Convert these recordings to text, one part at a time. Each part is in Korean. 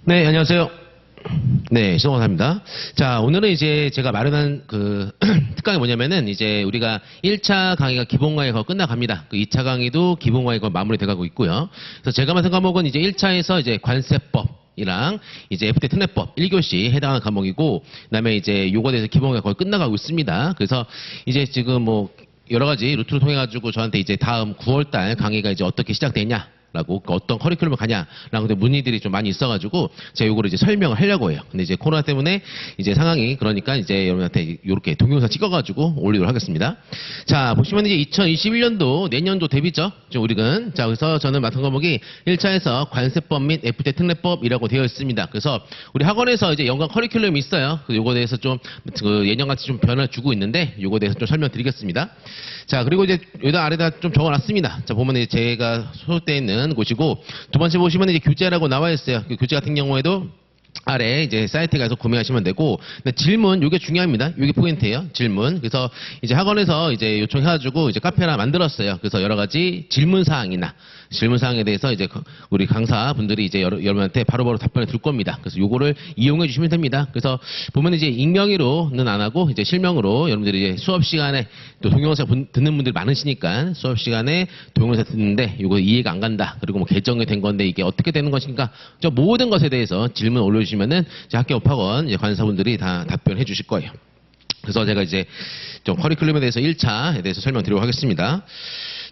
네, 안녕하세요. 네, 신동환입니다. 자, 오늘은 이제 제가 마련한 그 특강이 뭐냐면은 이제 우리가 1차 강의가 기본 강의가 끝나갑니다. 그 2차 강의도 기본 강의가 마무리돼가고 있고요. 그래서 제가 맡은 과목은 이제 1차에서 이제 관세법 이랑 이제 FT 특례법 1교시 해당하는 과목이고, 그다음에 이제 요거에 대해서 기본 강의가 거의 끝나가고 있습니다. 그래서 이제 지금 뭐 여러 가지 루트를 통해 가지고 저한테 이제 다음 9월달 강의가 이제 어떻게 시작되냐 라고 어떤 커리큘럼을 가냐라고 문의들이 좀 많이 있어가지고 제가 요거를 이제 설명을 하려고 해요. 근데 이제 코로나 때문에 이제 상황이 그러니까 이제 여러분한테 이렇게 동영상 찍어가지고 올리도록 하겠습니다. 자, 보시면 이제 2021년도 내년도 대비죠. 좀 우리는 자, 그래서 저는 맡은 과목이 1차에서 관세법 및 FT 특례법이라고 되어 있습니다. 그래서 우리 학원에서 이제 연관 커리큘럼이 있어요. 그 요거에 대해서 좀 그 예년같이 좀 변화를 주고 있는데 요거에 대해서 좀 설명드리겠습니다. 자, 그리고 이제 여기다 아래다 좀 적어놨습니다. 자, 보면 이제 제가 소속되어 있는 곳이고, 두 번째 보시면 이제 교재라고 나와 있어요. 그 교재 같은 경우에도 아래 이제 사이트에 가서 구매하시면 되고, 근데 질문 요게 중요합니다. 요게 포인트예요. 질문. 그래서 이제 학원에서 이제 요청해가지고 이제 카페 하나 만들었어요. 그래서 여러 가지 질문 사항에 대해서 이제 우리 강사분들이 이제 여러분한테 바로바로 답변을 줄 겁니다. 그래서 요거를 이용해 주시면 됩니다. 그래서 보면 이제 익명으로는 안 하고 이제 실명으로 여러분들이 이제 수업 시간에 또 동영상 듣는 분들이 많으시니까 수업 시간에 동영상 듣는데 요거 이해가 안 간다. 그리고 뭐 개정이 된 건데 이게 어떻게 되는 것인가. 저 모든 것에 대해서 질문 올려주시면은 이제 학교 업학원 이제 관사분들이 다 답변해 주실 거예요. 그래서 제가 이제 좀 커리큘럼에 대해서 1차에 대해서 설명드리도록 하겠습니다.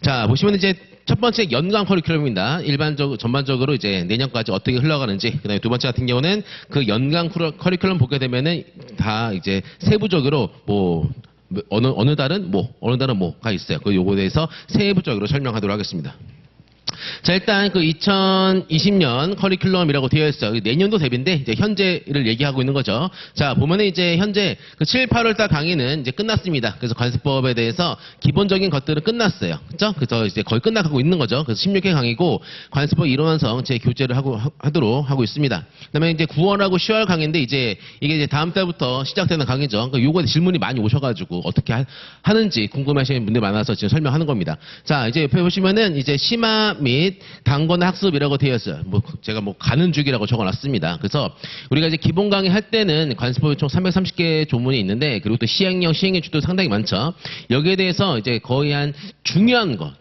자, 보시면 이제 첫 번째 연간 커리큘럼입니다. 전반적으로 이제 내년까지 어떻게 흘러가는지, 그 다음에 두 번째 같은 경우는 그 연간 커리큘럼 보게 되면은 다 이제 세부적으로 뭐, 어느 달은 뭐가 있어요. 그 요거에 대해서 세부적으로 설명하도록 하겠습니다. 자, 일단 그 2020년 커리큘럼이라고 되어 있어요. 내년도 대비인데 이제 현재를 얘기하고 있는 거죠. 자, 보면은 이제 현재 그 7, 8월 달 강의는 이제 끝났습니다. 그래서 관세법에 대해서 기본적인 것들은 끝났어요. 그죠? 그래서 이제 거의 끝나가고 있는 거죠. 그래서 16회 강의고 관세법 이론 완성 제 교재를 하도록 하고 있습니다. 그다음에 이제 9월하고 10월 강의인데 이제 이게 이제 다음 달부터 시작되는 강의죠. 그러니까 요거에 질문이 많이 오셔가지고 어떻게 하는지 궁금해하시는 분들이 많아서 지금 설명하는 겁니다. 자, 이제 옆에 보시면은 이제 심화 및 단권 학습이라고 되어 있어요. 뭐 제가 뭐 가는 주기라고 적어놨습니다. 그래서 우리가 이제 기본 강의 할 때는 관세법이 총 330개 조문이 있는데, 그리고 또 시행령, 시행의 주도 상당히 많죠. 여기에 대해서 이제 거의 한 중요한 거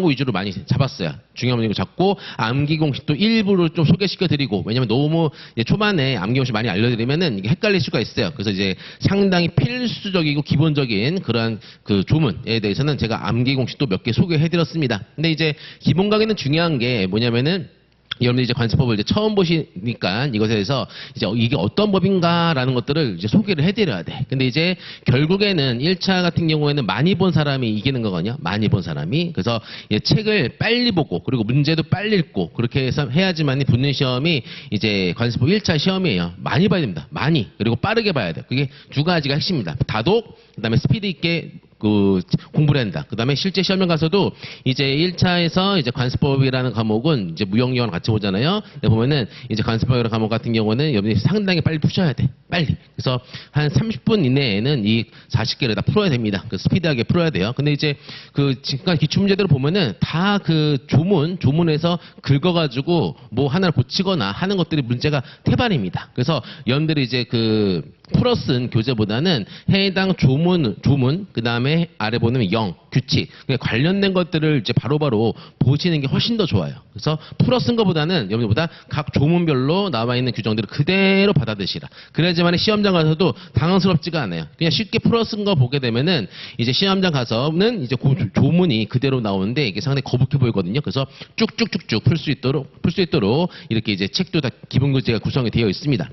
위주로 많이 잡았어요. 중요한 문제를 잡고 암기 공식도 일부를 좀 소개시켜드리고, 왜냐면 너무 초반에 암기 공식 많이 알려드리면은 이게 헷갈릴 수가 있어요. 그래서 이제 상당히 필수적이고 기본적인 그러한 그 조문에 대해서는 제가 암기 공식도 몇 개 소개해드렸습니다. 근데 이제 기본 강의는 중요한 게 뭐냐면은 여러분들이 이제 관세법을 이제 처음 보시니까 이것에 대해서 이제 이게 어떤 법인가라는 것들을 이제 소개를 해드려야 돼. 근데 이제 결국에는 1차 같은 경우에는 많이 본 사람이 이기는 거거든요. 많이 본 사람이. 그래서 책을 빨리 보고 그리고 문제도 빨리 읽고 그렇게 해서 해야지만이 붙는 시험이 이제 관세법 1차 시험이에요. 많이 봐야 됩니다. 많이. 그리고 빠르게 봐야 돼. 그게 두 가지가 핵심입니다. 다독, 그다음에 스피드 있게 공부를 한다. 그 다음에 실제 시험에 가서도 이제 1차에서 이제 관세법이라는 과목은 이제 무형영어랑 같이 보잖아요. 근데 보면은 이제 관세법이라는 과목 같은 경우는 여러분이 상당히 빨리 푸셔야 돼. 빨리. 그래서 한 30분 이내에는 이 40개를 다 풀어야 됩니다. 그 스피드하게 풀어야 돼요. 근데 이제 그 지금까지 기출문제들을 보면은 다 그 조문에서 긁어가지고 뭐 하나를 고치거나 하는 것들이 문제가 태반입니다. 그래서 여러분들이 이제 그 풀어쓴 교재보다는 해당 조문, 그 다음에 아래 보면 규칙, 관련된 것들을 이제 바로바로 보시는 게 훨씬 더 좋아요. 그래서 풀어쓴 것보다는 여러분들보다 각 조문별로 나와 있는 규정들을 그대로 받아드시라. 그래야지만 시험장 가서도 당황스럽지가 않아요. 그냥 쉽게 풀어쓴 거 보게 되면은 이제 시험장 가서는 이제 그 조문이 그대로 나오는데 이게 상당히 거북해 보이거든요. 그래서 쭉쭉쭉쭉 풀 수 있도록 이렇게 이제 책도 다 기본 교재가 구성이 되어 있습니다.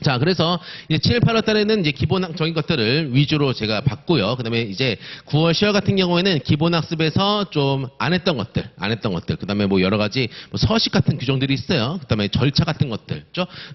자, 그래서 이제 7, 8월 달에는 이제 기본적인 것들을 위주로 제가 봤고요. 그 다음에 이제 9월, 10월 같은 경우에는 기본학습에서 좀 안 했던 것들. 그 다음에 뭐 여러 가지 뭐 서식 같은 규정들이 있어요. 그 다음에 절차 같은 것들.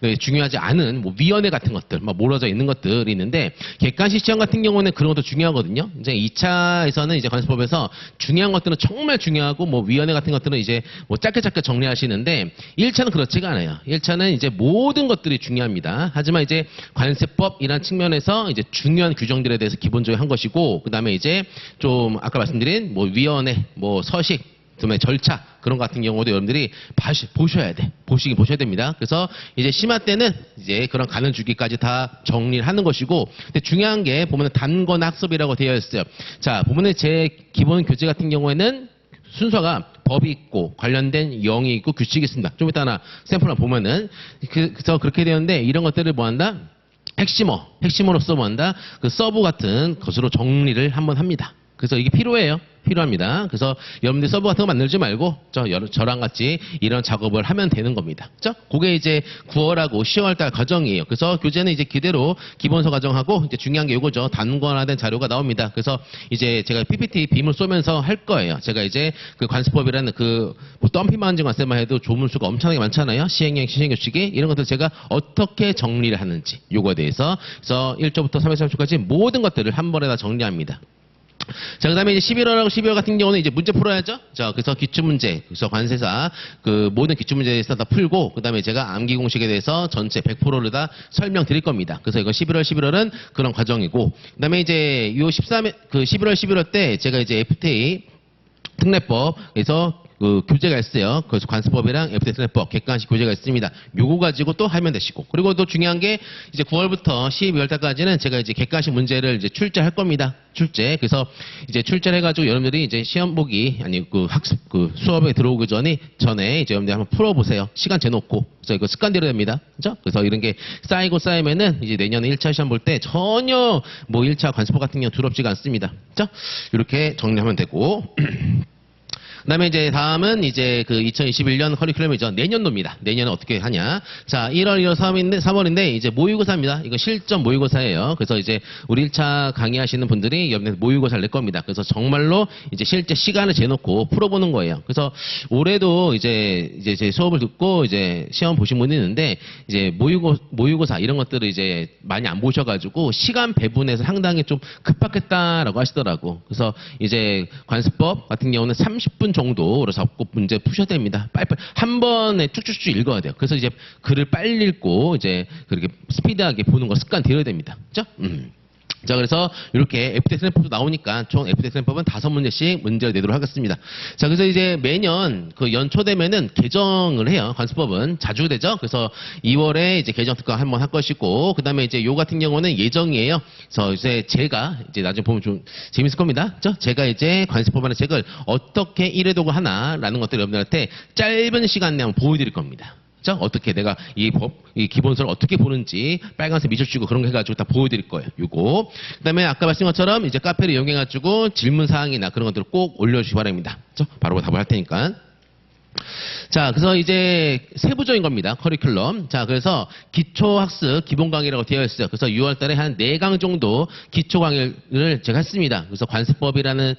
네, 중요하지 않은 뭐 위원회 같은 것들, 막 몰아져 있는 것들이 있는데, 객관식 시험 같은 경우는 그런 것도 중요하거든요. 이제 2차에서는 이제 관세법에서 중요한 것들은 정말 중요하고 뭐 위원회 같은 것들은 이제 뭐 짧게 정리하시는데, 1차는 그렇지가 않아요. 1차는 이제 모든 것들이 중요합니다. 하지만 이제 관세법이라는 측면에서 이제 중요한 규정들에 대해서 기본적으로 한 것이고, 그 다음에 이제 좀 아까 말씀드린 뭐 위원회, 뭐 서식, 그다음에 절차 그런 거 같은 경우도 여러분들이 보셔야 돼. 보셔야 됩니다. 그래서 이제 심화 때는 이제 그런 가는 주기까지 다 정리를 하는 것이고, 근데 중요한 게 보면은 단권 학습이라고 되어 있어요. 자, 보면은 제 기본 교재 같은 경우에는 순서가 법이 있고 관련된 영이 있고 규칙이 있습니다. 좀 이따 하나 샘플을 보면은 그래서 그렇게 되는데 이런 것들을 뭐 한다? 핵심어로서 뭐 한다? 그 서브 같은 것으로 정리를 한번 합니다. 그래서 이게 필요합니다. 그래서 여러분들 서브 같은 거 만들지 말고 저랑 같이 이런 작업을 하면 되는 겁니다. 그죠? 그게 이제 9월하고 10월 달 과정이에요. 그래서 교재는 이제 그대로 기본서 과정하고 이제 중요한 게 이거죠. 단권화된 자료가 나옵니다. 그래서 이제 제가 PPT 빔을 쏘면서 할 거예요. 제가 이제 그 관습법이라는 뭐 덤핑만증 관세만 해도 조문수가 엄청나게 많잖아요. 시행령, 시행규칙이 이런 것들 제가 어떻게 정리를 하는지 요거에 대해서 그래서 1조부터 330초까지 모든 것들을 한 번에 다 정리합니다. 자, 그 다음에 이제 11월하고 12월 같은 경우는 이제 문제 풀어야죠. 자, 그래서 기출문제, 그래서 관세사, 모든 기출문제에 대해서 다 풀고, 그 다음에 제가 암기 공식에 대해서 전체 100%를 다 설명드릴 겁니다. 그래서 이거 11월은 그런 과정이고, 그 다음에 이제 요 11월, 11월 때 제가 이제 FTA 특례법에서 교재가 있어요. 그래서 관습법이랑 FTA 특례법 객관식 교재가 있습니다. 요거 가지고 또 하면 되시고. 그리고 또 중요한 게 이제 9월부터 12월 달까지는 제가 이제 객관식 문제를 이제 출제할 겁니다. 그래서 이제 출제를 해가지고 여러분들이 이제 시험 보기 아니 학습 수업에 들어오기 전에 이제 여러분들 한번 풀어보세요. 시간 재놓고. 그래서 이거 습관대로 됩니다. 그죠? 그래서 이런 게 쌓이면은 이제 내년에 1차 시험 볼 때 전혀 뭐 1차 관습법 같은 경우 두렵지가 않습니다. 그죠? 이렇게 정리하면 되고. 그다음에 이제 다음은 이제 2021년 커리큘럼이죠. 내년도입니다. 내년은 어떻게 하냐? 자, 1월, 2월, 3월인데 이제 모의고사입니다. 이거 실전 모의고사예요. 그래서 이제 우리 1차 강의하시는 분들이 여러분들 모의고사를 낼 겁니다. 그래서 정말로 이제 실제 시간을 재놓고 풀어보는 거예요. 그래서 올해도 이제 제 수업을 듣고 이제 시험 보신 분이 있는데 이제 모의고사 이런 것들을 이제 많이 안 보셔가지고 시간 배분에서 상당히 좀 급박했다라고 하시더라고. 그래서 이제 관습법 같은 경우는 30분 정도로 잡고 문제 푸셔야 됩니다. 빨리빨리 한 번에 쭉쭉쭉 읽어야 돼요. 그래서 이제 글을 빨리 읽고 이제 그렇게 스피드하게 보는 거 습관 들여야 됩니다. 그죠? 자, 그래서 이렇게 FTA 특례법도 나오니까 총 FTA 특례법은 5문제씩 문제를 내도록 하겠습니다. 자, 그래서 이제 매년 연초 되면은 개정을 해요. 관습법은 자주 되죠. 그래서 2월에 이제 개정 특강 한번 할 것이고, 그 다음에 이제 요 같은 경우는 예정이에요. 그래서 이제 제가 이제 나중에 보면 좀 재밌을 겁니다. 그죠? 제가 이제 관습법안의 책을 어떻게 일회독을 하나라는 것들을 여러분들한테 짧은 시간 내에 한번 보여드릴 겁니다. 어떻게 내가 이 기본서를 어떻게 보는지 빨간색 미줄 주고 그런 거 해가지고 다 보여드릴 거예요. 요거. 그 다음에 아까 말씀한 것처럼 이제 카페를 이용해가지고 질문사항이나 그런 것들을 꼭 올려주시기 바랍니다. 바로 답을 할 테니까. 자, 그래서 이제 세부적인 겁니다. 커리큘럼. 자, 그래서 기초학습 기본 강의라고 되어 있어요. 그래서 6월 달에 한 4강 정도 기초 강의를 제가 했습니다. 그래서 관습법이라는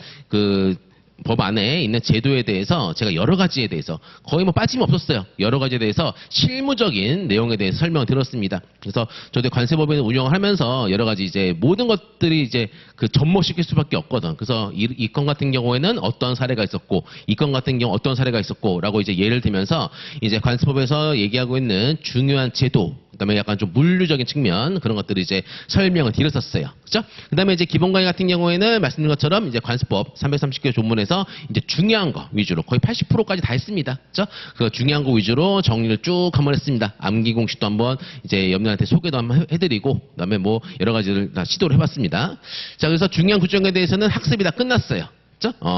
법 안에 있는 제도에 대해서 제가 여러 가지에 대해서 거의 뭐 빠짐없었어요. 여러 가지에 대해서 실무적인 내용에 대해서 설명을 드렸습니다. 그래서 저도 관세법인을 운영을 하면서 여러 가지 이제 모든 것들이 이제 접목시킬 수밖에 없거든. 그래서 이 건 같은 경우에는 어떤 사례가 있었고, 이 건 같은 경우 어떤 사례가 있었고, 라고 이제 예를 들면서 이제 관세법에서 얘기하고 있는 중요한 제도, 그다음에 약간 좀 물리적인 측면 그런 것들을 이제 설명을 드렸었어요. 그죠? 그다음에 이제 기본 강의 같은 경우에는 말씀드린 것처럼 이제 관습법 330개 조문에서 이제 중요한 거 위주로 거의 80%까지 다 했습니다. 그죠? 그 중요한 거 위주로 정리를 쭉 한번 했습니다. 암기 공식도 한번 이제 여러분들한테 소개도 한번 해드리고, 그다음에 뭐 여러 가지를 다 시도를 해봤습니다. 자, 그래서 중요한 구조에 대해서는 학습이 다 끝났어요.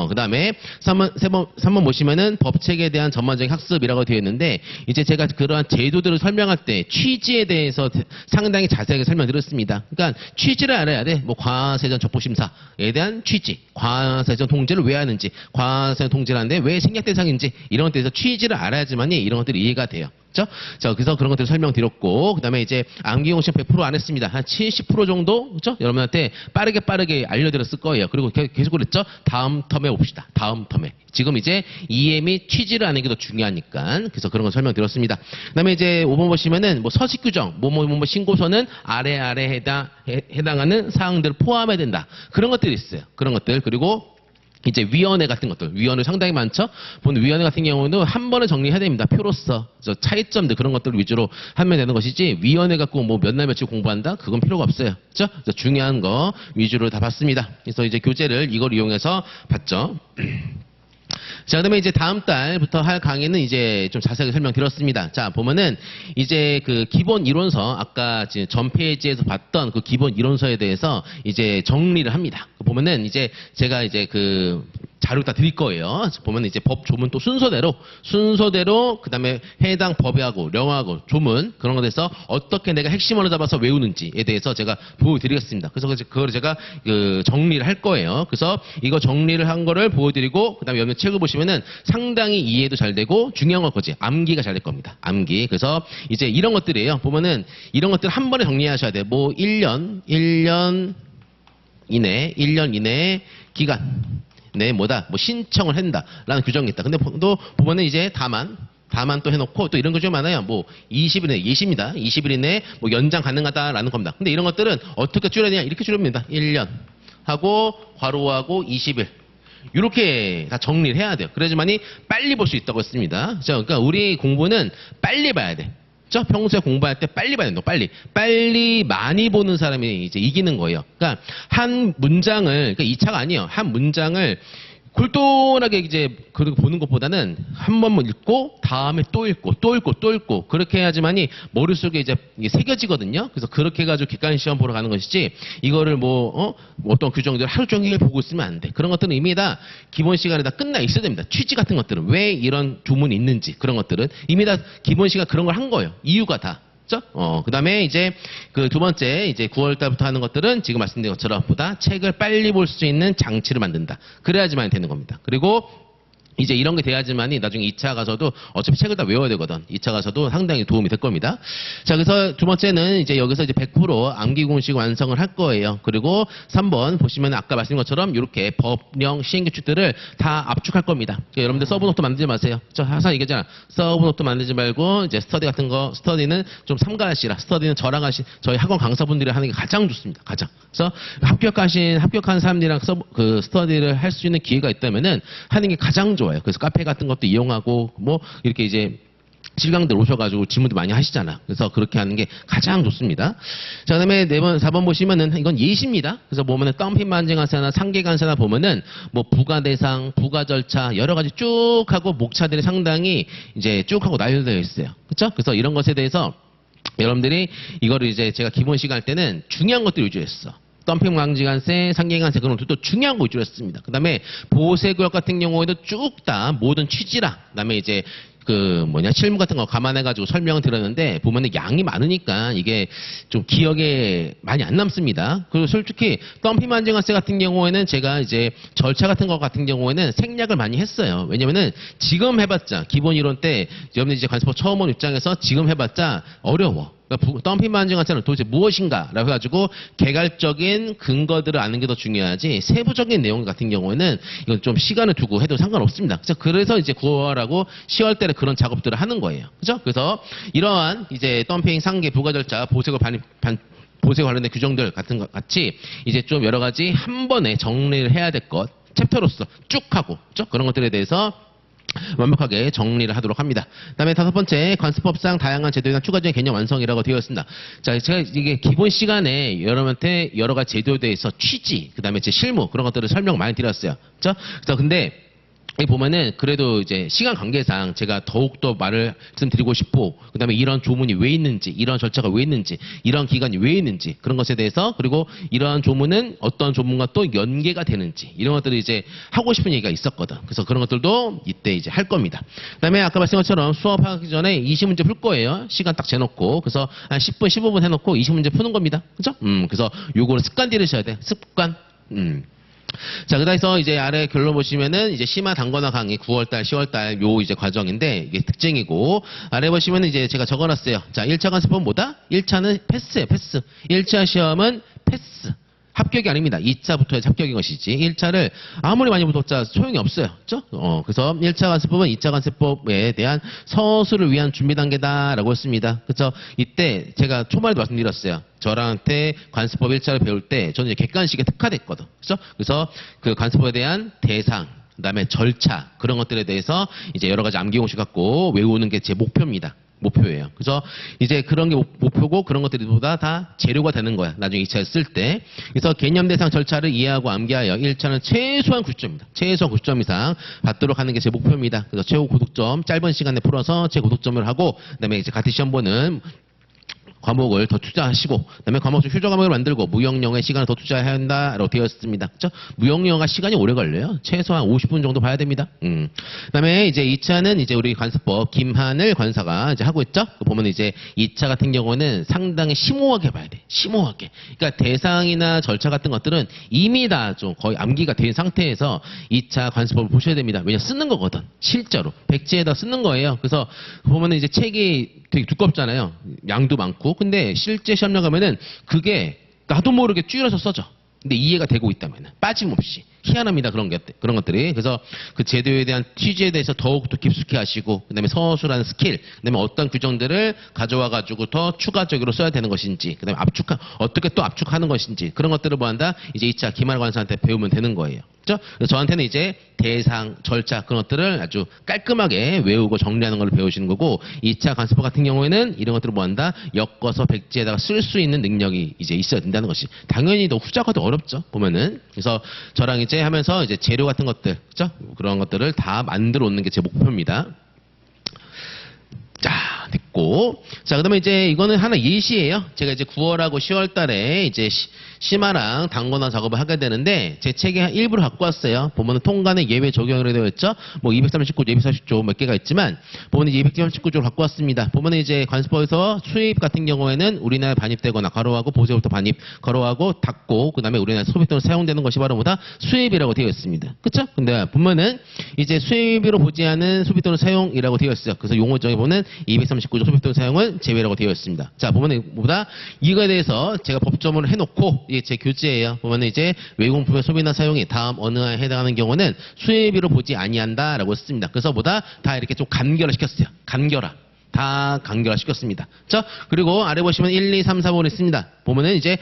그 다음에 3번 보시면은 법책에 대한 전반적인 학습이라고 되어 있는데, 이제 제가 그러한 제도들을 설명할 때 취지에 대해서 상당히 자세하게 설명드렸습니다. 그러니까 취지를 알아야 돼. 뭐 과세전 적법심사에 대한 취지, 과세전 통제를 왜 하는지, 과세전 통제를 하는데 왜 생략 대상인지, 이런 것들에 대해서 취지를 알아야지만이 이런 것들이 이해가 돼요. 자, 그래서 그런 것들 설명드렸고, 그 다음에 이제 암기 공식 100% 안 했습니다. 한 70% 정도, 그죠? 여러분한테 빠르게 알려드렸을 거예요. 그리고 계속 그랬죠? 다음 텀에 봅시다. 다음 텀에. 지금 이제 EM이 취지를 아는 게 더 중요하니까. 그래서 그런 거 설명드렸습니다. 그 다음에 이제 5번 보시면은 뭐 서식 규정, 뭐 신고서는 아래 해당하는 사항들을 포함해야 된다. 그런 것들이 있어요. 그런 것들. 그리고 이제 위원회 같은 것들, 위원회 상당히 많죠? 보는 위원회 같은 경우는 한 번에 정리해야 됩니다. 표로서. 차이점들 그런 것들 위주로 하면 되는 것이지, 위원회 갖고 뭐 몇 날 며칠 공부한다? 그건 필요가 없어요. 그죠? 그래서 중요한 거 위주로 다 봤습니다. 그래서 이제 교재를 이걸 이용해서 봤죠. 자, 그다음에 이제 다음 달부터 할 강의는 이제 좀 자세하게 설명드렸습니다. 자, 보면은 이제 그 기본 이론서 아까 지금 전 페이지에서 봤던 그 기본 이론서에 대해서 이제 정리를 합니다. 보면은 이제 제가 이제 그 자료 다 드릴 거예요. 보면 이제 법 조문 또 순서대로 그다음에 해당 법하고 명하고 조문 그런 것에 대해서 어떻게 내가 핵심으로 잡아서 외우는지에 대해서 제가 보여드리겠습니다. 그래서 그걸 제가 그 정리를 할 거예요. 그래서 이거 정리를 한 거를 보여드리고 그다음에 여기 책을 보시면은 상당히 이해도 잘 되고 중요한 건 거지 암기가 잘 될 겁니다. 암기. 그래서 이제 이런 것들이에요. 보면은 이런 것들 한 번에 정리하셔야 돼요. 뭐 1년 이내 기간. 네, 뭐 신청을 한다라는 규정이 있다. 근데 또 보면은 이제 다만 또 해놓고 또 이런 거 좀 많아요. 뭐 20일 이내 예시입니다. 20일 이내 뭐 연장 가능하다라는 겁니다. 근데 이런 것들은 어떻게 줄여야 되냐? 이렇게 줄입니다. 1년 하고 괄호하고 20일. 이렇게 다 정리를 해야 돼요. 그래야지만이 빨리 볼 수 있다고 했습니다. 그러니까 우리 공부는 빨리 봐야 돼. 평소에 공부할 때 빨리 봐야 된다. 빨리 많이 보는 사람이 이제 이기는 거예요. 그러니까 한 문장을 그러니까 2차가 아니에요. 한 문장을 골똘하게 이제 그렇게 보는 것보다는 한 번만 읽고 다음에 또 읽고 그렇게 해야지만이 머릿속에 이제 이게 새겨지거든요. 그래서 그렇게 해가지고 객관 시험 보러 가는 것이지 이거를 어떤 규정들 하루 종일 보고 있으면 안 돼. 그런 것들은 이미 다 기본 시간에 다 끝나 있어야 됩니다. 취지 같은 것들은 왜 이런 조문이 있는지 그런 것들은 이미 다 기본 시간 그런 걸 한 거예요. 이유가 다. 그 다음에 이제 그 두 번째 이제 9월 달부터 하는 것들은 지금 말씀드린 것처럼 보다 책을 빨리 볼 수 있는 장치를 만든다. 그래야지만 되는 겁니다. 그리고 이제 이런 게 돼야지만이 나중에 2차 가서도 어차피 책을 다 외워야 되거든. 2차 가서도 상당히 도움이 될 겁니다. 자, 그래서 두 번째는 이제 여기서 이제 100% 암기 공식 완성을 할 거예요. 그리고 3번 보시면 아까 말씀드린 것처럼 이렇게 법령 시행규칙들을 다 압축할 겁니다. 그러니까 여러분들 서브노트 만들지 마세요. 저 항상 얘기하잖아. 서브노트 만들지 말고 이제 스터디 같은 거 스터디는 좀 삼가하시라. 스터디는 저랑 하신 저희 학원 강사분들이 하는 게 가장 좋습니다. 가장. 그래서 합격한 사람들이랑 그 스터디를 할 수 있는 기회가 있다면은 하는 게 가장 좋아요. 그래서 카페 같은 것도 이용하고 뭐 이렇게 이제 실강들 오셔가지고 질문도 많이 하시잖아. 그래서 그렇게 하는 게 가장 좋습니다. 자, 그다음에 4번 보시면은 이건 예시입니다. 그래서 보면은 덤핑 만증관세나 상계관세나 보면은 뭐 부가 대상, 부가 절차 여러 가지 쭉 하고 목차들이 상당히 이제 쭉 하고 나열되어 있어요. 그렇죠? 그래서 이런 것에 대해서 여러분들이 이거를 이제 제가 기본 시간 할 때는 중요한 것들 위주로 했어. 덤핑 방지관세, 상계관세 그런 것도 중요한 거 위주로 했습니다. 그 다음에 보호세구역 같은 경우에도 쭉 다 모든 취지랑 그 다음에 이제 실무 같은 거 감안해가지고 설명을 드렸는데 보면은 양이 많으니까 이게 좀 기억에 많이 안 남습니다. 그리고 솔직히 덤핑 방지관세 같은 경우에는 제가 이제 절차 같은 거 같은 경우에는 생략을 많이 했어요. 왜냐면은 지금 해봤자 기본 이론 때 여러분들 이제 관세법 처음 온 입장에서 지금 해봤자 어려워. 덤핑 반증관세는 도대체 무엇인가라고 해가지고 개괄적인 근거들을 아는 게 더 중요하지 세부적인 내용 같은 경우에는 이건 좀 시간을 두고 해도 상관없습니다. 그래서 이제 9월하고 10월 달에 그런 작업들을 하는 거예요. 그죠? 그래서 이러한 이제 덤핑 상계 부가 절차 보세고 보세 관련된 규정들 같은 것 같이 이제 좀 여러 가지 한 번에 정리를 해야 될 것 챕터로서 쭉 하고 그죠? 그런 것들에 대해서 완벽하게 정리를 하도록 합니다. 그다음에 5번째 관습법상 다양한 제도에 대한 추가적인 개념 완성이라고 되어 있습니다. 자, 제가 이게 기본 시간에 여러분한테 여러 가지 제도에 대해서 취지, 그다음에 제 실무 그런 것들을 설명 많이 드렸어요. 그렇죠? 그래서 근데 여기 보면은 그래도 이제 시간 관계상 제가 더욱더 말씀드리고 싶고 그다음에 이런 조문이 왜 있는지 이런 절차가 왜 있는지 이런 기간이 왜 있는지 그런 것에 대해서 그리고 이러한 조문은 어떤 조문과 또 연계가 되는지 이런 것들을 이제 하고 싶은 얘기가 있었거든. 그래서 그런 것들도 이때 이제 할 겁니다. 그다음에 아까 말씀한 것처럼 수업하기 전에 20문제 풀 거예요. 시간 딱 재놓고 그래서 한 10분 15분 해놓고 20문제 푸는 겁니다. 그죠? 그래서 요거를 습관 들으셔야 돼. 습관. 자, 그래서 이제 아래 결론 보시면은 이제 심화 단권화 강의 9월달, 10월달 요 이제 과정인데 이게 특징이고 아래 보시면은 이제 제가 적어놨어요. 자, 1차 관습법은 뭐다? 1차는 패스예요, 패스. 1차 시험은 패스. 합격이 아닙니다. 2차부터의 합격인 것이지. 1차를 아무리 많이 붙었자 소용이 없어요. 그죠? 그래서 1차 관습법은 2차 관습법에 대한 서술을 위한 준비 단계다라고 했습니다. 그래서 이때 제가 초반에도 말씀드렸어요. 저랑한테 관습법 1차를 배울 때 저는 이제 객관식에 특화됐거든. 그죠? 그래서 그 관습법에 대한 대상, 그다음에 절차 그런 것들에 대해서 이제 여러 가지 암기 공식 갖고 외우는 게 제 목표입니다. 목표예요. 그래서 이제 그런 게 목표고 그런 것들보다 다 재료가 되는 거야. 나중에 2차를 쓸 때. 그래서 개념 대상 절차를 이해하고 암기하여 1차는 최소한 90점입니다. 최소한 90점 이상 받도록 하는 게 제 목표입니다. 그래서 최고 고득점 짧은 시간에 풀어서 최고득점을 하고 그다음에 이제 같은 시험 보는 과목을 더 투자하시고 그다음에 과목 중 휴저 과목을 만들고 무형영어에 시간을 더 투자해야 한다라고 되어 있습니다. 그렇죠? 무형영어가 시간이 오래 걸려요. 최소한 50분 정도 봐야 됩니다. 그다음에 이제 2차는 이제 우리 관습법 김하늘 관사가 이제 하고 있죠. 보면 이제 2차 같은 경우는 상당히 심오하게 봐야 돼. 심오하게. 그러니까 대상이나 절차 같은 것들은 이미 다 좀 거의 암기가 된 상태에서 2차 관습법을 보셔야 됩니다. 왜냐 쓰는 거거든. 실제로 백지에다 쓰는 거예요. 그래서 보면은 이제 책이 되게 두껍잖아요. 양도 많고. 근데 실제 시험 나가면은 그게 나도 모르게 줄여서 써져. 근데 이해가 되고 있다면 빠짐없이 희한합니다. 그런 것들이. 그래서 그 제도에 대한 취지에 대해서 더욱더 깊숙이 하시고 그다음에 서술하는 스킬, 그다음에 어떤 규정들을 가져와 가지고 더 추가적으로 써야 되는 것인지, 그다음에 어떻게 또 압축하는 것인지 그런 것들을 뭐한다? 이제 2차 김하늘 관사한테 배우면 되는 거예요. 그렇죠? 그래서 저한테는 이제 대상, 절차 그런 것들을 아주 깔끔하게 외우고 정리하는 걸 배우시는 거고 2차 관습법 같은 경우에는 이런 것들을 뭐한다? 엮어서 백지에다가 쓸 수 있는 능력이 이제 있어야 된다는 것이 당연히 더 후자가 더 어렵죠. 보면은 그래서 저랑 이제 하면서 이제 재료 같은 것들, 그렇죠? 그런 것들을 다 만들어 놓는 게 제 목표입니다. 자, 됐고. 자, 그다음에 이제 이거는 하나 예시예요. 제가 이제 9월하고 10월 달에 이제 심화랑 단권화 작업을 하게 되는데 제 책에 일부러 갖고 왔어요. 보면은 통관의 예외 적용으로 되어 있죠. 뭐 239조, 240조 몇 개가 있지만 보면은 239조를 갖고 왔습니다. 보면은 이제 관습법에서 수입 같은 경우에는 우리나라에 반입되거나 가로하고 보세부터 반입, 가로하고 닫고 그다음에 우리나라 소비 돈으로 사용되는 것이 바로 뭐다? 수입이라고 되어 있습니다. 그렇죠? 근데 보면은 이제 수입으로 보지 않은 소비 돈을 사용이라고 되어 있어요. 그래서 용어정에 보면 239조 소비 돈 사용은 제외라고 되어 있습니다. 자, 보면은 뭐다? 이거에 대해서 제가 법조문을 해놓고 이게 제 교재예요. 보면은 이제 외국품의 소비나 사용이 다음 어느 하에 해당하는 경우는 수입으로 보지 아니한다라고 했습니다. 그래서 뭐다? 다 이렇게 좀 간결화 시켰어요. 간결화. 다 간결화 시켰습니다. 자, 그리고 아래 보시면 1, 2, 3, 4번 있습니다. 보면은 이제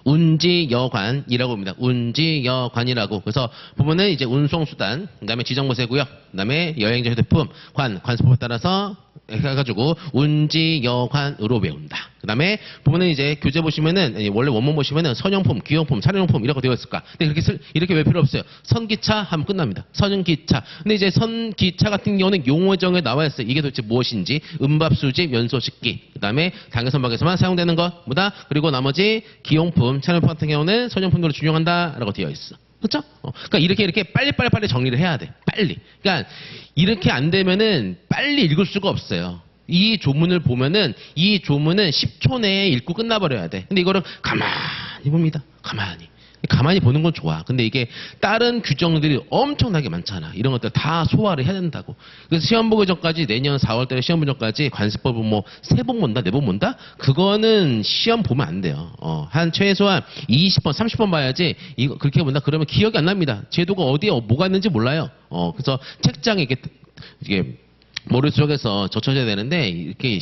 운지여관이라고 합니다. 운지여관이라고. 그래서 보면은 이제 운송수단, 그 다음에 지정보세고요. 그 다음에 여행자 휴대품, 관습법에 따라서 해가지고 운지여관으로 외운다. 그 다음에 보면은 이제 교재 보시면은 원래 원문 보시면은 선용품, 귀용품, 차량용품 이라고 되어 있을까. 근데 이렇게 외울 필요 없어요. 선기차 하면 끝납니다. 선기차. 근데 이제 선기차 같은 경우는 용어정에 나와 있어요. 이게 도대체 무엇인지, 음밥수집, 연소식기. 그 다음에 당해선박에서만 사용되는 것, 뭐다? 그리고 나머지 기용품, 차량용품 같은 경우는 선용품으로 준용한다라고 되어 있어. 그렇죠? 그러니까 이렇게 빨리 정리를 해야 돼. 빨리. 그러니까 이렇게 안 되면은 빨리 읽을 수가 없어요. 이 조문을 보면은 이 조문은 10초 내에 읽고 끝나버려야 돼. 근데 이거를 가만히 봅니다. 가만히 보는 건 좋아. 근데 이게 다른 규정들이 엄청나게 많잖아. 이런 것들 다 소화를 해야 된다고. 그래서 시험 보기 전까지 내년 4월 달에 시험 보기 전까지 관습법을 뭐 3번 본다, 4번 본다? 그거는 시험 보면 안 돼요. 한 최소한 20번, 30번 봐야지. 이거 그렇게 본다? 그러면 기억이 안 납니다. 제도가 어디에 뭐가 있는지 몰라요. 그래서 책장에 이게 머릿속에서 젖혀져야 되는데 이렇게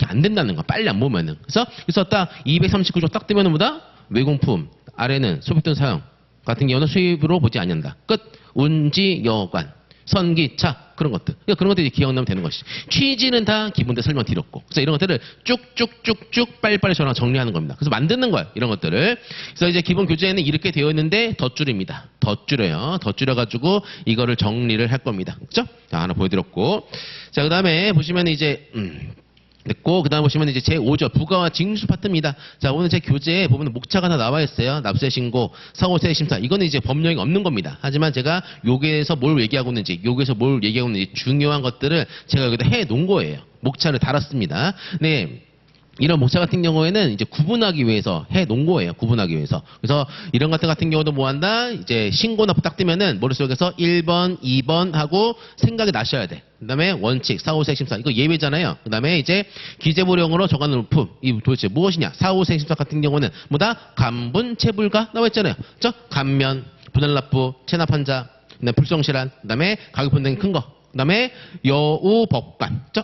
안 된다는 거야. 빨리 안 보면은. 그래서 딱 239조 딱 뜨면은 뭐다? 외공품. 아래는 소비돈 사용 같은 경우는 수입으로 보지 않는다. 끝. 운지여관, 선기차 그런 것들. 그러니까 그런 것들이 기억나면 되는 것이지. 취지는 다 기본대 설명드렸고. 그래서 이런 것들을 쭉쭉쭉쭉 빨리빨리 저랑 정리하는 겁니다. 그래서 만드는 거예요. 이런 것들을. 그래서 이제 기본 교재에는 이렇게 되어 있는데 더 줄입니다. 더 줄여요. 더 줄여가지고 이거를 정리를 할 겁니다. 그렇죠? 자, 하나 보여드렸고. 자, 그 다음에 보시면 이제 됐고, 그 다음 보시면 이제 제5조 부가와 징수 파트입니다. 자, 오늘 제 교재에 보면 목차가 하나 나와 있어요. 납세 신고, 사고세 심사. 이거는 이제 법령이 없는 겁니다. 하지만 제가 여기에서 뭘 얘기하고 있는지, 여기에서 뭘 얘기하고 있는지 중요한 것들을 제가 여기다 해 놓은 거예요. 목차를 달았습니다. 네. 이런 목차 같은 경우에는 이제 구분하기 위해서 해 놓은 거예요. 구분하기 위해서. 그래서 이런 것들 같은 경우도 뭐 한다? 이제 신고나 딱 뜨면은 머릿속에서 1번, 2번 하고 생각이 나셔야 돼. 그 다음에 원칙, 사후세 심사. 이거 예외잖아요. 그 다음에 이제 기재부령으로 정한 물품. 이 도대체 무엇이냐? 사후세 심사 같은 경우는 뭐다? 간분, 체불가 나와 있잖아요. 그죠? 감면, 분할납부, 체납환자, 그다음에 불성실한, 그 다음에 가격 변동이 큰 거. 그 다음에 여우법관. 그죠?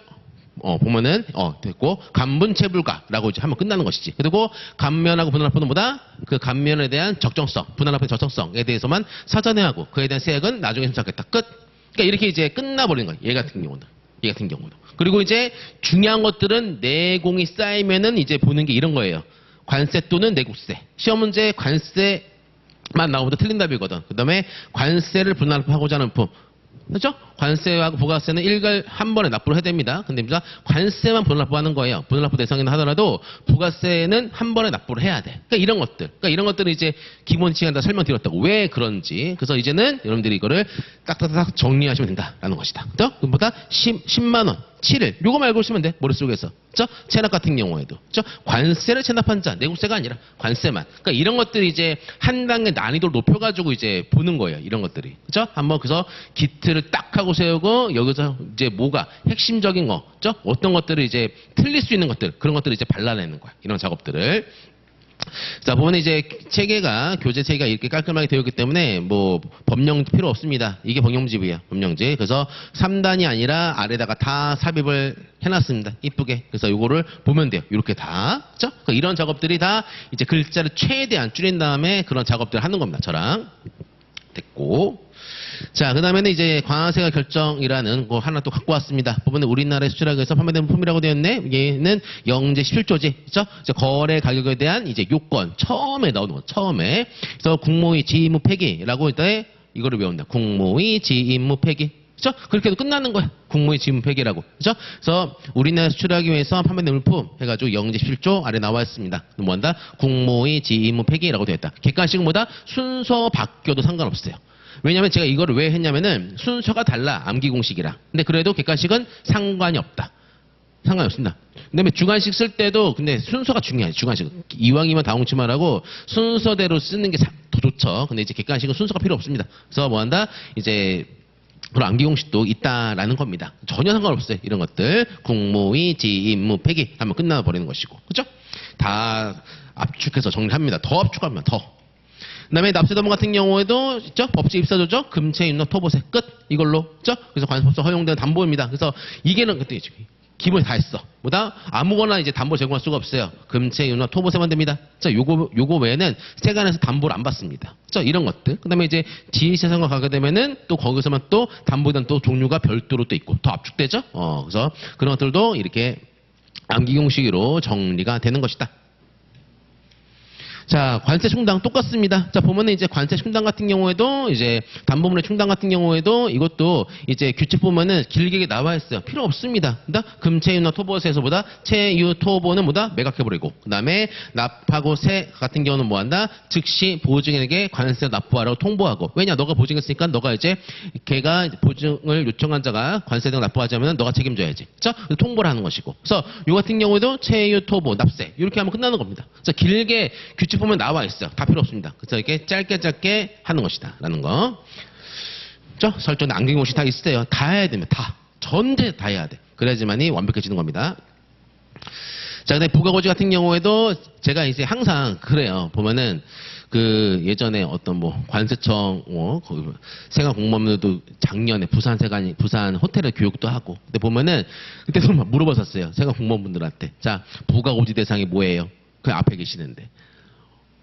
보면은, 됐고, 간분체불가라고 이제 하면 끝나는 것이지. 그리고 감면하고 분할납부는 뭐다? 그 감면에 대한 적정성, 분할납부의 적정성에 대해서만 사전에 하고, 그에 대한 세액은 나중에 심사하겠다. 끝. 그러니까 이렇게 이제 끝나버리는 거예요. 얘 같은 경우는. 이 같은 경우도. 그리고 이제 중요한 것들은 내공이 쌓이면은 이제 보는 게 이런 거예요. 관세 또는 내국세. 시험 문제 관세만 나오면 틀린 답이거든. 그 다음에 관세를 분할하고자 하는 품. 그렇죠? 관세하고 부가세는 일괄 한 번에 납부를 해야 됩니다. 근데 관세만 분할납부하는 거예요. 분할납부 대상이나 하더라도 부가세는 한 번에 납부를 해야 돼. 그러니까 이런 것들. 그러니까 이런 것들은 이제 기본 시간에 다 설명드렸다고. 왜 그런지. 그래서 이제는 여러분들이 이거를 딱딱딱 정리하시면 된다라는 것이다. 그죠? 그보다 10만 원, 7일. 요거 말고 쓰면 돼. 머릿속에서. 그죠? 체납 같은 경우에도. 그죠? 관세를 체납한 자, 내국세가 아니라 관세만. 그러니까 이런 것들이 이제 한 단계 난이도를 높여가지고 이제 보는 거예요. 이런 것들이. 그죠? 한번 그래서 기틀을 딱 하고 세우고 여기서 이제 뭐가 핵심적인 거, 그죠? 어떤 것들을 이제 틀릴 수 있는 것들, 그런 것들을 이제 발라내는 거야. 이런 작업들을. 자, 보면 이제 체계가, 교재 체계가 이렇게 깔끔하게 되어 있기 때문에 뭐 법령 필요 없습니다. 이게 법령집이에요. 법령집. 그래서 3단이 아니라 아래다가 다 삽입을 해놨습니다. 이쁘게. 그래서 요거를 보면 돼요. 이렇게 다. 그죠? 그러니까 이런 작업들이 다 이제 글자를 최대한 줄인 다음에 그런 작업들을 하는 겁니다. 저랑. 됐고. 자, 그 다음에는 이제 관세가 결정이라는 거 하나 또 갖고 왔습니다. 보면 우리나라에 수출하기 위해서 판매되는 품이라고 되어 있네. 얘는 영제 17조지. 그죠? 이제 거래 가격에 대한 이제 요건. 처음에 나오는 거. 처음에. 그래서 국무위 지임무 폐기라고 때 이거를 외운다. 국무위 지임무 폐기. 그죠? 그렇게 해도 끝나는 거야. 국무위 지임무 폐기라고. 그죠? 그래서 우리나라에 수출하기 위해서 판매되는 물품 해가지고 영제 17조 아래 나와 있습니다. 뭐한다? 국무위 지임무 폐기라고 되어 있다. 객관식은 뭐다? 순서 바뀌어도 상관없어요. 왜냐면 제가 이거를 왜 했냐면은 순서가 달라. 암기 공식이라. 근데 그래도 객관식은 상관이 없다. 상관이 없습니다. 그다음에 주관식 쓸 때도 근데 순서가 중요해. 주관식. 이왕이면 다홍치마라고 순서대로 쓰는 게 더 좋죠. 근데 이제 객관식은 순서가 필요 없습니다. 그래서 뭐 한다? 이제 그런 암기 공식도 있다라는 겁니다. 전혀 상관없어요. 이런 것들. 국무위 지임무 폐기 하면 끝나 버리는 것이고. 그죠? 다 압축해서 정리합니다. 더 압축하면 더. 그다음에 납세도문 같은 경우에도 있죠? 법제 입사조죠? 금체, 윤곽, 토보세 끝 이걸로 있죠? 그래서 관세법상 허용되는 담보입니다. 그래서 이게는 그때 기본이 다 했어. 뭐다? 아무거나 이제 담보 제공할 수가 없어요. 금체, 윤곽, 토보세만 됩니다. 자, 요거 외에는 세관에서 담보를 안 받습니다. 자, 이런 것들. 그다음에 이제 지시세상과 가게 되면은 또 거기서만 또 담보에 또 종류가 별도로 또 있고 더 압축되죠? 그래서 그런 것들도 이렇게 암기 공식으로 정리가 되는 것이다. 자, 관세 충당 똑같습니다. 자, 보면은 이제 관세 충당 같은 경우에도 이제 담보물의 충당 같은 경우에도 이것도 이제 규칙 보면은 길게 나와 있어요. 필요 없습니다. 금체유나 토보세에서보다 체유 토보는 뭐다? 매각해버리고. 그 다음에 납하고 세 같은 경우는 뭐 한다? 즉시 보증인에게 관세 납부하라고 통보하고. 왜냐? 너가 보증했으니까 너가 이제 걔가 보증을 요청한 자가 관세 등 납부하자면 너가 책임져야지. 자, 통보를 하는 것이고. 그래서 요 같은 경우에도 체유 토보 납세 이렇게 하면 끝나는 겁니다. 자, 길게 규칙 보면 나와 있어요. 다 필요 없습니다. 그래서 이렇게 짧게 하는 것이다. 라는 거. 그죠? 설정 암기 공식 다 있어요. 다 해야 됩니다. 다. 전체 다 해야 돼. 그래야지만이 완벽해지는 겁니다. 자, 근데 부가고지 같은 경우에도 제가 이제 항상 그래요. 보면은 그 예전에 어떤 뭐 관세청 세관 공무원들도 작년에 부산 호텔에 교육도 하고. 근데 보면은 그때도 막 물어봤었어요. 세관 공무원분들한테. 자, 부가고지 대상이 뭐예요? 그 앞에 계시는데.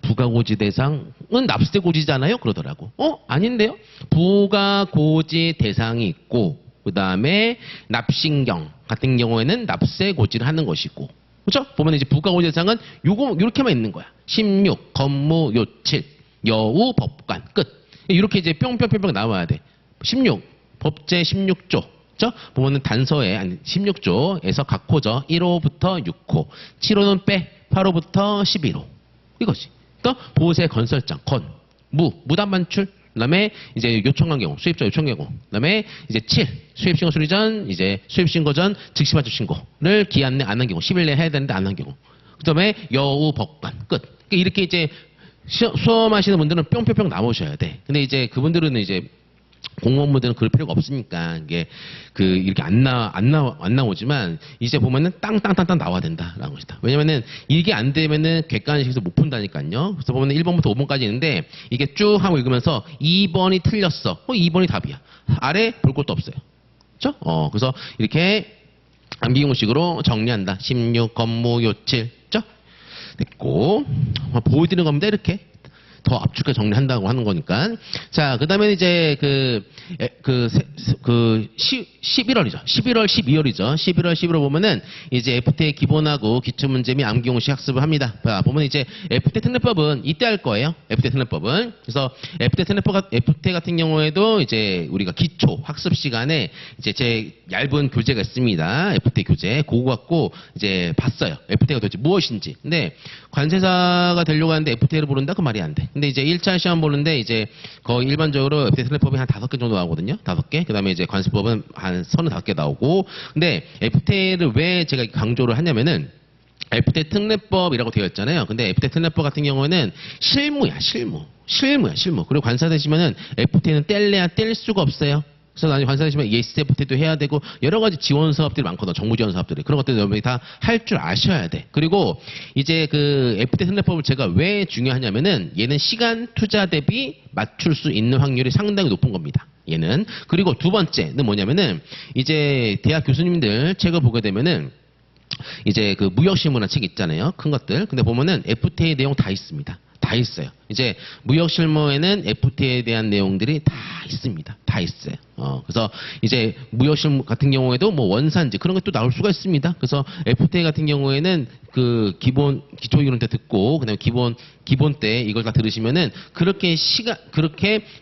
부가고지 대상은 납세고지잖아요? 그러더라고. 아닌데요? 부가고지 대상이 있고, 그 다음에 납신경 같은 경우에는 납세고지를 하는 것이고, 그죠? 보면 이제 부가고지 대상은 요렇게만 있는 거야. 16, 건무, 요칠, 여우, 법관, 끝. 이렇게 이제 뿅뿅뿅뿅 나와야 돼. 16, 법제 16조. 그죠? 보면은 단서에, 16조에서 각 호죠. 1호부터 6호, 7호는 빼, 8호부터 11호. 이거지. 또 보세 건설장 무단 반출 그다음에 이제 요청한 경우 수입자 요청 경우 그다음에 이제 7 수입 신고 수리 전 이제 수입 신고 전 즉시 반출 신고를 기한 내 안 한 경우 10일 내에 해야 되는데 안 한 경우 그다음에 여우 법관 끝. 그러니까 이렇게 이제 수험하시는 분들은 뿅뿅뿅 나오셔야 돼. 근데 이제 그분들은 이제 공무원분들은 그럴 필요가 없으니까 이게 이렇게 안 나오지만 이제 보면은 땅땅땅땅 나와야 된다라는 것이다. 왜냐면은 이게 안 되면은 객관식에서 못 푼다니까요. 그래서 보면은 1번부터 5번까지 있는데 이게 쭉 하고 읽으면서 2번이 틀렸어. 2번이 답이야. 아래 볼 것도 없어요. 그렇죠? 그래서 이렇게 암기 공식으로 정리한다. 16 건무 요칠. 그렇죠? 됐고 보여드리는 겁니다. 이렇게. 더 압축해 정리한다고 하는 거니까. 자, 그 다음에 이제 11월이죠. 11월, 12월이죠. 11월, 12월 보면은 이제 FTA 기본하고 기출문제 및 암기용식 학습을 합니다. 자, 보면 이제 FTA 특례법은 이때 할 거예요. FTA 특례법은. 그래서 FTA 같은 경우에도 이제 우리가 기초 학습 시간에 이제 제 얇은 교재가 있습니다. FTA 교재. 그거 갖고 이제 봤어요. FTA가 도대체 무엇인지. 근데 관세사가 되려고 하는데 FTA를 모른다? 그 말이 안 돼. 근데 이제 1차 시험 보는데 이제 거의 일반적으로 FTA 특례법이 한 5개 정도 나오거든요. 5개. 그 다음에 이제 관세법은 한 35개 나오고. 근데 FTA를 왜 제가 강조를 하냐면은 FTA 특례법이라고 되어 있잖아요. 근데 FTA 특례법 같은 경우에는 실무야, 실무. 그리고 관사 되시면은 FTA는 뗄래야 뗄 수가 없어요. 그래서 나중에 관사 되시면 ESFT도 해야 되고 여러 가지 지원 사업들이 많거든. 정부 지원 사업들이. 그런 것들 여러분이 다 할 줄 아셔야 돼. 그리고 이제 그 FTA 특례법을 제가 왜 중요하냐면은 얘는 시간 투자 대비 맞출 수 있는 확률이 상당히 높은 겁니다. 얘는. 그리고 두 번째는 뭐냐면은 이제 대학 교수님들 책을 보게 되면은 이제 그 무역실무라는 책 있잖아요. 큰 것들. 근데 보면은 FTA 내용 다 있습니다. 다 있어요. 이제 무역실무에는 FTA에 대한 내용들이 다 있습니다. 다 있어요. 그래서 이제 무역실무 같은 경우에도 뭐 원산지 그런 것도 나올 수가 있습니다. 그래서 FTA 같은 경우에는 그 기초 이론 때 듣고 그다음에 기본 때 이걸 다 들으시면은 그렇게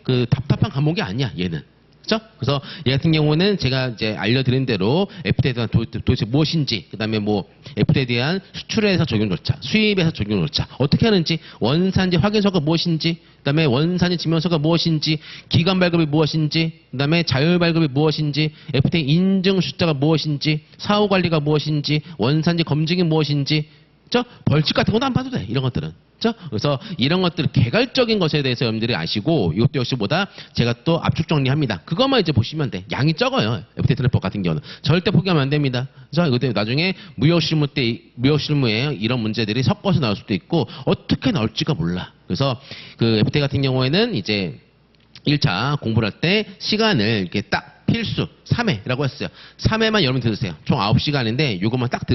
그 답답한 과목이 아니야. 얘는. 그렇죠? 그래서 얘 같은 경우는 제가 이제 알려드린 대로 FTA에 대한 도대체 무엇인지, 그 다음에 뭐 FTA에 대한 수출에서 적용 절차, 수입에서 적용 절차, 어떻게 하는지, 원산지 확인서가 무엇인지, 그 다음에 원산지 증명서가 무엇인지, 기간 발급이 무엇인지, 그 다음에 자율 발급이 무엇인지, FTA 인증 숫자가 무엇인지, 사후 관리가 무엇인지, 원산지 검증이 무엇인지, 벌칙 같은 것도 안 봐도 돼. 이런 것들은. 그래서 이런 것들 개괄적인 것에 대해서 여러분들이 아시고 이것도 역시 보다 제가 또 압축 정리합니다. 그것만 이제 보시면 돼. 양이 적어요. FTA 특례법 같은 경우는. 절대 포기하면 안 됩니다. 그래서 이것도 나중에 무역실무에 이런 문제들이 섞어서 나올 수도 있고 어떻게 나올지가 몰라. 그래서 그 FTA 같은 경우에는 이제 1차 공부를 할 때 시간을 이렇게 딱 필수 3회라고 했어요. 3회만 여러분 들으세요. 총 9시간인데 이것만 딱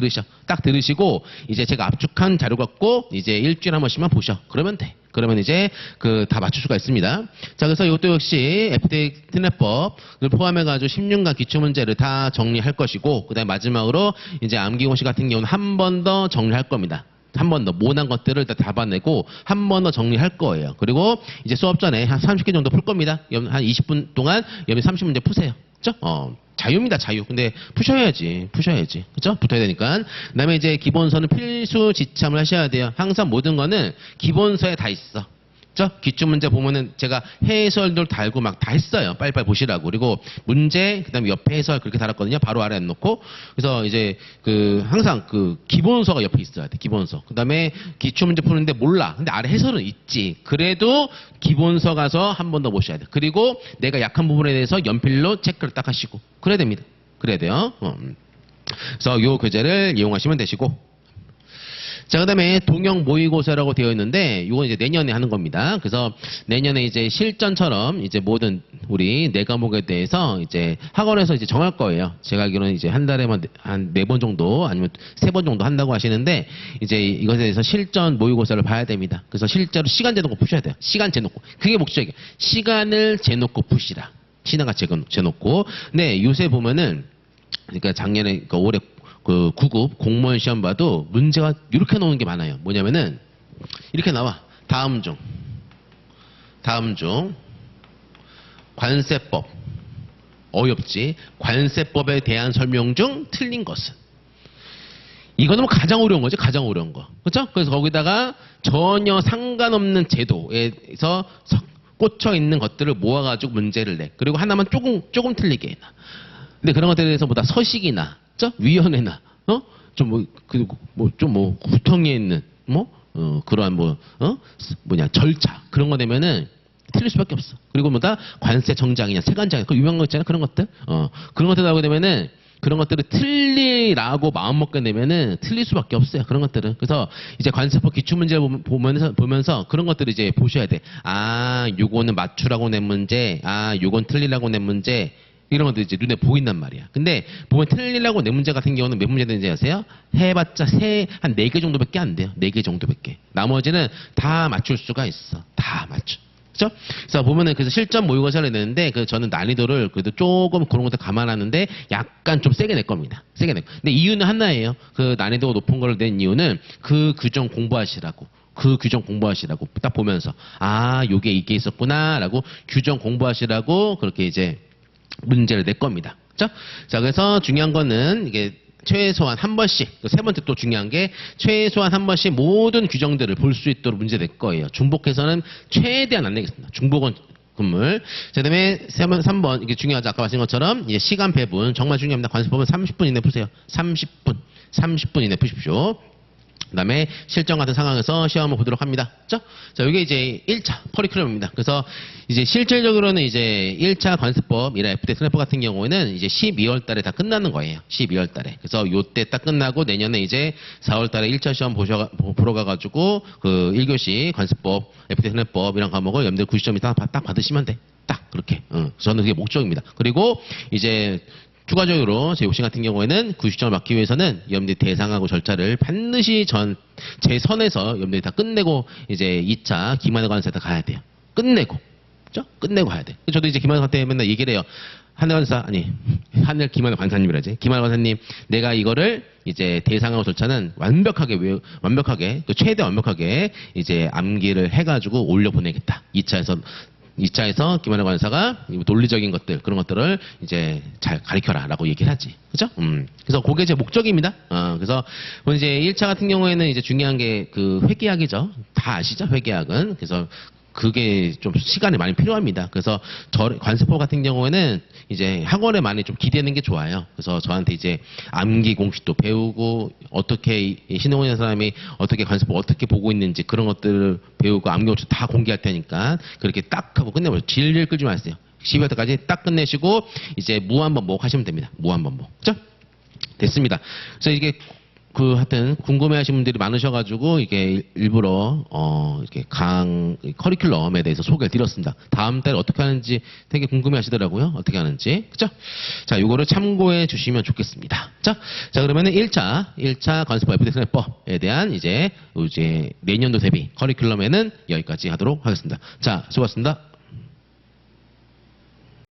들으시고 이제 제가 압축한 자료 갖고 이제 일주일에 한 번씩만 보셔. 그러면 돼. 그러면 이제 그 다 맞출 수가 있습니다. 자, 그래서 이것도 역시 FTA 특례법을 포함해가지고 16강 기출문제를 다 정리할 것이고 그다음에 마지막으로 이제 암기공식 같은 경우는 한 번 더 정리할 겁니다. 한 번 더 모난 것들을 다 잡아내고 한 번 더 정리할 거예요. 그리고 이제 수업 전에 한 30개 정도 풀 겁니다. 한 20분 동안 여러분 30문제 푸세요. 그죠? 자유입니다, 자유. 근데 푸셔야지. 그죠? 붙어야 되니까. 그 다음에 이제 기본서는 필수 지참을 하셔야 돼요. 항상 모든 거는 기본서에 다 있어. 그죠? 기출문제 보면은 제가 해설도 달고 막 다 했어요. 빨리빨리 보시라고. 그리고 문제, 그 다음에 옆에 해설 그렇게 달았거든요. 바로 아래 안 놓고. 그래서 이제 항상 기본서가 옆에 있어야 돼. 기본서. 그 다음에 기출문제 푸는데 몰라. 근데 아래 해설은 있지. 그래도 기본서 가서 한 번 더 보셔야 돼. 그리고 내가 약한 부분에 대해서 연필로 체크를 딱 하시고. 그래야 됩니다. 그래야 돼요. 그래서 요 교재를 이용하시면 되시고. 자, 그 다음에 동형 모의고사라고 되어 있는데, 이건 이제 내년에 하는 겁니다. 그래서 내년에 이제 실전처럼 이제 모든 우리 네 과목에 대해서 이제 학원에서 이제 정할 거예요. 제가 알기로는 이제 한 달에만 한 4번 정도 아니면 3번 정도 한다고 하시는데, 이제 이것에 대해서 실전 모의고사를 봐야 됩니다. 그래서 실제로 시간 재놓고 푸셔야 돼요. 시간 재놓고. 그게 목적이에요. 시간을 재놓고 푸시라. 시간을 재놓고. 네, 요새 보면은, 그러니까 작년에, 올해 9급 공무원 시험 봐도 문제가 이렇게 나오는 게 많아요. 뭐냐면은 이렇게 나와. 다음 중 관세법 어렵지. 관세법에 대한 설명 중 틀린 것은. 이거는 뭐 가장 어려운 거지. 가장 어려운 거. 그렇죠? 그래서 거기다가 전혀 상관없는 제도에서 꽂혀 있는 것들을 모아가지고 문제를 내. 그리고 하나만 조금 틀리게 해놔. 근데 그런 것들에 대해서 보다 서식이나 위원회나, 구청에 있는, 그러한 절차, 그런 거 되면은 틀릴 수밖에 없어. 그리고 관세 정장이냐, 세관장이냐, 그 유명한 거 있잖아, 그런 것들. 그런 것들 나오게 되면은, 그런 것들을 틀리라고 마음먹게 되면은 틀릴 수밖에 없어요. 그런 것들은. 그래서 이제 관세법 기출문제를 보면서 그런 것들을 이제 보셔야 돼. 요거는 맞추라고 낸 문제, 요건 틀리라고 낸 문제, 이런 것도 이제 눈에 보인단 말이야. 근데 보면 틀리려고 내 문제 같은 경우는 몇 문제 되는지 아세요? 해봤자 한 4개 정도밖에 안 돼요. 4개 정도밖에. 나머지는 다 맞출 수가 있어. 다 맞춰. 그죠? 그래서 보면은 그래서 실전 모의고사를 내는데 저는 난이도를 그래도 조금 그런 것도 감안하는데 약간 좀 세게 낼 겁니다. 세게 낼 거. 근데 이유는 하나예요. 그 난이도가 높은 걸 낸 이유는 그 규정 공부하시라고. 그 규정 공부하시라고 딱 보면서 요게 이게 있었구나라고 규정 공부하시라고 그렇게 이제 문제를 낼 겁니다. 그죠? 자, 그래서 중요한 거는 이게 최소한 한 번씩, 세 번째 또 중요한 게 최소한 한 번씩 모든 규정들을 볼 수 있도록 문제 낼 거예요. 중복해서는 최대한 안 내겠습니다. 중복은 금물. 자, 그 다음에 3번, 이게 중요하죠. 아까 말씀한 것처럼 이제 시간 배분 정말 중요합니다. 관습법은 30분 이내 푸세요. 30분 이내 푸십시오. 그 다음에 실전 같은 상황에서 시험을 보도록 합니다. 자, 이게 이제 1차 커리큘럼입니다. 그래서 이제 실질적으로는 이제 1차 관습법, FT 스냅퍼 같은 경우에는 이제 12월 달에 다 끝나는 거예요. 12월 달에. 그래서 요때 딱 끝나고 내년에 이제 4월 달에 1차 시험 보러 가가지고 그 1교시 관습법, FT 스냅법 이런 과목을 여러분들 90점 이상 딱 받으시면 돼. 딱 그렇게. 저는 그게 목적입니다. 그리고 이제 추가적으로 제 욕심 같은 경우에는 90점을 받기 위해서는 여러분들이 대상하고 절차를 반드시 제 선에서 여러분들이 다 끝내고 이제 2차 김한일 관사한테 가야 돼요. 끝내고. 그죠? 끝내고 가야 돼. 저도 이제 김한일 관사한테 맨날 얘기를 해요. 김한일 관사님이라지. 김한일 관사님, 내가 이거를 이제 대상하고 절차는 완벽하게 최대 완벽하게 이제 암기를 해가지고 올려보내겠다. 2차에서 김한일 관사가 논리적인 것들, 그런 것들을 이제 잘 가르쳐라 라고 얘기를 하지. 그죠? 그래서 그게 제 목적입니다. 그래서 이제 1차 같은 경우에는 이제 중요한 게 그 회계학이죠. 다 아시죠? 회계학은. 그래서 그게 좀 시간이 많이 필요합니다. 그래서 관습법 같은 경우에는 이제 학원에 많이 좀 기대는 게 좋아요. 그래서 저한테 이제 암기 공식도 배우고 어떻게 신동훈이라는 사람이 어떻게 관습법 어떻게 보고 있는지 그런 것들을 배우고 암기 공식 다 공개할 테니까 그렇게 딱 하고 끝내버려요. 질질 끌지 마세요. 12월 때까지 딱 끝내시고 이제 무한반복 하시면 됩니다. 무한반복. 그죠? 됐습니다. 그래서 이게 하여튼 궁금해하시는 분들이 많으셔가지고 이게 일부러 이렇게 커리큘럼에 대해서 소개를 드렸습니다. 다음 달에 어떻게 하는지 되게 궁금해하시더라고요. 어떻게 하는지, 그죠? 자, 요거를 참고해 주시면 좋겠습니다. 자, 그러면은 1차 관습법 FT 스냅법에 대한 이제 내년도 대비 커리큘럼에는 여기까지 하도록 하겠습니다. 자, 수고하셨습니다.